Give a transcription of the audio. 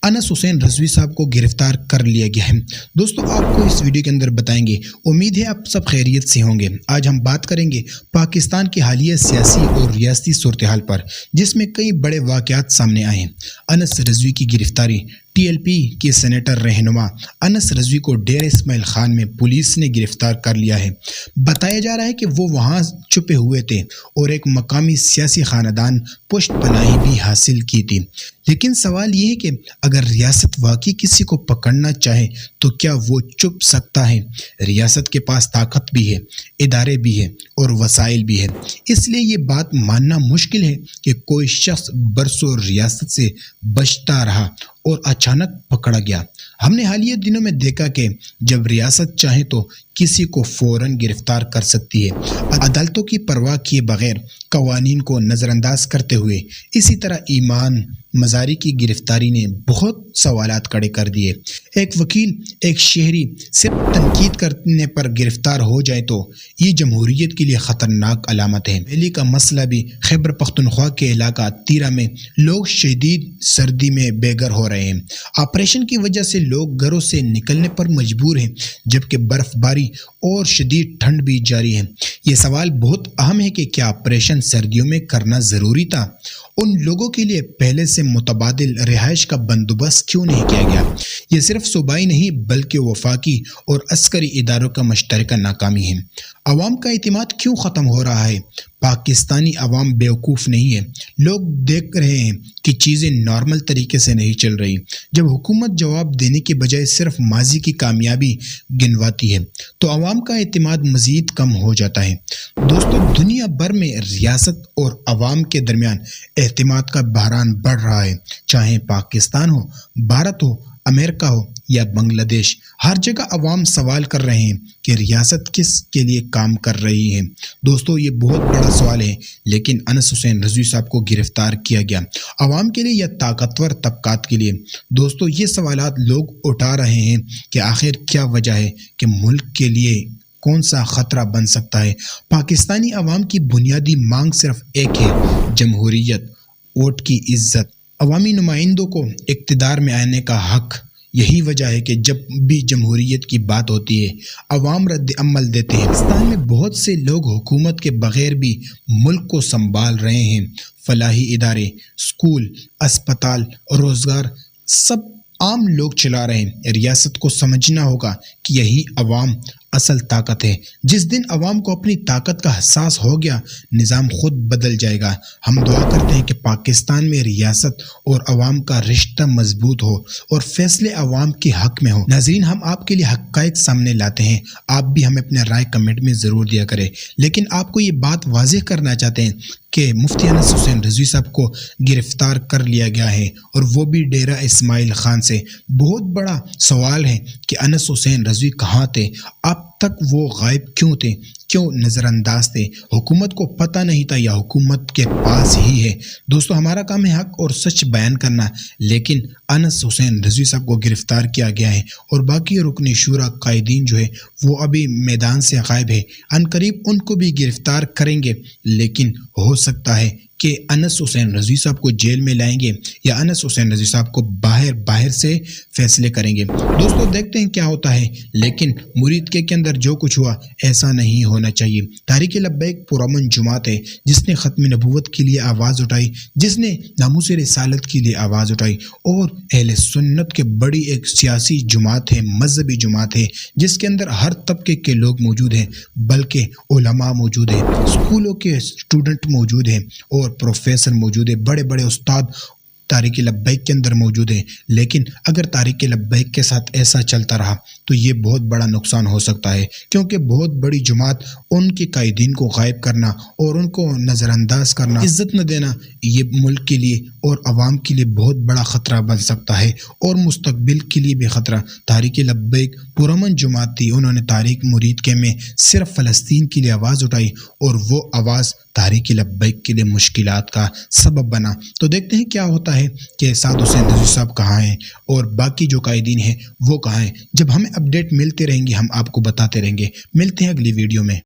انس حسین رضوی صاحب کو گرفتار کر لیا گیا ہے۔ دوستو آپ کو اس ویڈیو کے اندر بتائیں گے، امید ہے آپ سب خیریت سے ہوں گے۔ آج ہم بات کریں گے پاکستان کی حالیہ سیاسی اور ریاستی صورتحال پر، جس میں کئی بڑے واقعات سامنے آئے ہیں۔ انس رضوی کی گرفتاری۔ ٹی ایل پی کے سینیٹر رہنما انس رضوی کو ڈیرہ اسماعیل خان میں پولیس نے گرفتار کر لیا ہے۔ بتایا جا رہا ہے کہ وہ وہاں چھپے ہوئے تھے اور ایک مقامی سیاسی خاندان پشت پناہی بھی حاصل کی تھی۔ لیکن سوال یہ ہے کہ اگر ریاست واقعی کسی کو پکڑنا چاہے تو کیا وہ چھپ سکتا ہے؟ ریاست کے پاس طاقت بھی ہے، ادارے بھی ہیں اور وسائل بھی ہیں۔ اس لیے یہ بات ماننا مشکل ہے کہ کوئی شخص برسوں ریاست سے بچتا رہا اور اچانک پکڑا گیا۔ ہم نے حالیہ دنوں میں دیکھا کہ جب ریاست چاہے تو کسی کو فوراً گرفتار کر سکتی ہے، عدالتوں کی پرواہ کیے بغیر، قوانین کو نظر انداز کرتے ہوئے۔ اسی طرح ایمان مزاری کی گرفتاری نے بہت سوالات کھڑے کر دیے۔ ایک وکیل ایک شہری صرف تنقید کرنے پر گرفتار ہو جائے تو یہ جمہوریت کے لیے خطرناک علامت ہے۔ دہلی کا مسئلہ بھی، خیبر پختونخوا کے علاقہ تیرہ میں لوگ شدید سردی میں بے گھر ہو رہے ہیں۔ آپریشن کی وجہ سے لوگ گھروں سے نکلنے پر مجبور ہیں، جبکہ برف باری اور شدید ٹھنڈ بھی جاری ہے۔ یہ سوال بہت اہم ہے کہ کیا آپریشن سردیوں میں کرنا ضروری تھا؟ ان لوگوں کے لیے پہلے سے متبادل رہائش کا بندوبست کیوں نہیں کیا گیا؟ یہ صرف صوبائی نہیں بلکہ وفاقی اور عسکری اداروں کا مشترکہ ناکامی ہے۔ عوام کا اعتماد کیوں ختم ہو رہا ہے؟ پاکستانی عوام بیوقوف نہیں ہے۔ لوگ دیکھ رہے ہیں کہ چیزیں نارمل طریقے سے نہیں چل رہی۔ جب حکومت جواب دینے کے بجائے صرف ماضی کی کامیابی گنواتی ہے تو عوام کا اعتماد مزید کم ہو جاتا ہے۔ دوستو، دنیا بھر میں ریاست اور عوام کے درمیان اعتماد کا بحران بڑھ رہا ہے۔ چاہے پاکستان ہو، بھارت ہو، امریکہ ہو یا بنگلہ دیش، ہر جگہ عوام سوال کر رہے ہیں کہ ریاست کس کے لیے کام کر رہی ہے۔ دوستو، یہ بہت بڑا سوال ہے، لیکن انس حسین رضوی صاحب کو گرفتار کیا گیا عوام کے لیے یا طاقتور طبقات کے لیے؟ دوستو، یہ سوالات لوگ اٹھا رہے ہیں کہ آخر کیا وجہ ہے کہ ملک کے لیے کون سا خطرہ بن سکتا ہے؟ پاکستانی عوام کی بنیادی مانگ صرف ایک ہے: جمہوریت، ووٹ کی عزت، عوامی نمائندوں کو اقتدار میں آنے کا حق۔ یہی وجہ ہے کہ جب بھی جمہوریت کی بات ہوتی ہے، عوام رد عمل دیتے ہیں۔ پاکستان میں بہت سے لوگ حکومت کے بغیر بھی ملک کو سنبھال رہے ہیں۔ فلاحی ادارے، اسکول، اسپتال، روزگار، سب عام لوگ چلا رہے ہیں۔ ریاست کو سمجھنا ہوگا کہ یہی عوام اصل طاقت ہے۔ جس دن عوام کو اپنی طاقت کا احساس ہو گیا، نظام خود بدل جائے گا۔ ہم دعا کرتے ہیں کہ پاکستان میں ریاست اور عوام کا رشتہ مضبوط ہو اور فیصلے عوام کے حق میں ہو۔ ناظرین، ہم آپ کے لیے حقائق سامنے لاتے ہیں، آپ بھی ہمیں اپنے رائے کمنٹ میں ضرور دیا کریں۔ لیکن آپ کو یہ بات واضح کرنا چاہتے ہیں کہ مفتی انس حسین رضوی صاحب کو گرفتار کر لیا گیا ہے، اور وہ بھی ڈیرہ اسماعیل خان سے۔ بہت بڑا سوال ہے کہ انس حسین رضوی کہاں تھے؟ اب تک وہ غائب کیوں تھے؟ کیوں نظر انداز تھے؟ حکومت کو پتہ نہیں تھا یا حکومت کے پاس ہی ہے؟ دوستو، ہمارا کام ہے حق اور سچ بیان کرنا، لیکن انس حسین رضوی صاحب کو گرفتار کیا گیا ہے اور باقی رکن شورا قائدین جو ہے وہ ابھی میدان سے غائب ہے۔ ان قریب ان کو بھی گرفتار کریں گے، لیکن ہو سکتا ہے کہ انس حسین رضوی صاحب کو جیل میں لائیں گے یا انس حسین رضوی صاحب کو باہر سے فیصلے کریں گے۔ دوستو، دیکھتے ہیں کیا ہوتا ہے، لیکن مرید کے اندر جو کچھ ہوا ایسا نہیں ہونا چاہیے۔ تحریک لبیک پرامن جماعت ہے جس نے ختم نبوت کے لیے آواز اٹھائی، جس نے ناموس رسالت کے لیے آواز اٹھائی، اور اہل سنت کے بڑی ایک سیاسی جماعت ہے، مذہبی جماعت ہے، جس کے اندر ہر طبقے کے لوگ موجود ہیں، بلکہ علماء موجود ہیں، اسکولوں کے اسٹوڈنٹ موجود ہیں اور پروفیسر موجود ہے، بڑے بڑے استاد تحریک لبیک کے اندر موجود ہیں۔ لیکن اگر تحریک لبیک کے ساتھ ایسا چلتا رہا تو یہ بہت بڑا نقصان ہو سکتا ہے، کیونکہ بہت بڑی جماعت، ان کے قائدین کو غائب کرنا اور ان کو نظر انداز کرنا، عزت نہ دینا، یہ ملک کے لیے اور عوام کے لیے بہت بڑا خطرہ بن سکتا ہے اور مستقبل کے لیے بھی خطرہ۔ تحریک لبیک پرامن جماعت تھی، انہوں نے تحریک مرید کے میں صرف فلسطین کے لیے آواز اٹھائی اور وہ آواز تحریک لبیک کے لیے مشکلات کا سبب بنا۔ تو دیکھتے ہیں کیا ہوتا ہے کہ سعد حسین رضوی صاحب کہاں ہیں اور باقی جو قائدین ہیں وہ کہاں ہیں۔ جب ہمیں اپڈیٹ ملتے رہیں گے ہم آپ کو بتاتے رہیں گے۔ ملتے ہیں اگلی ویڈیو میں۔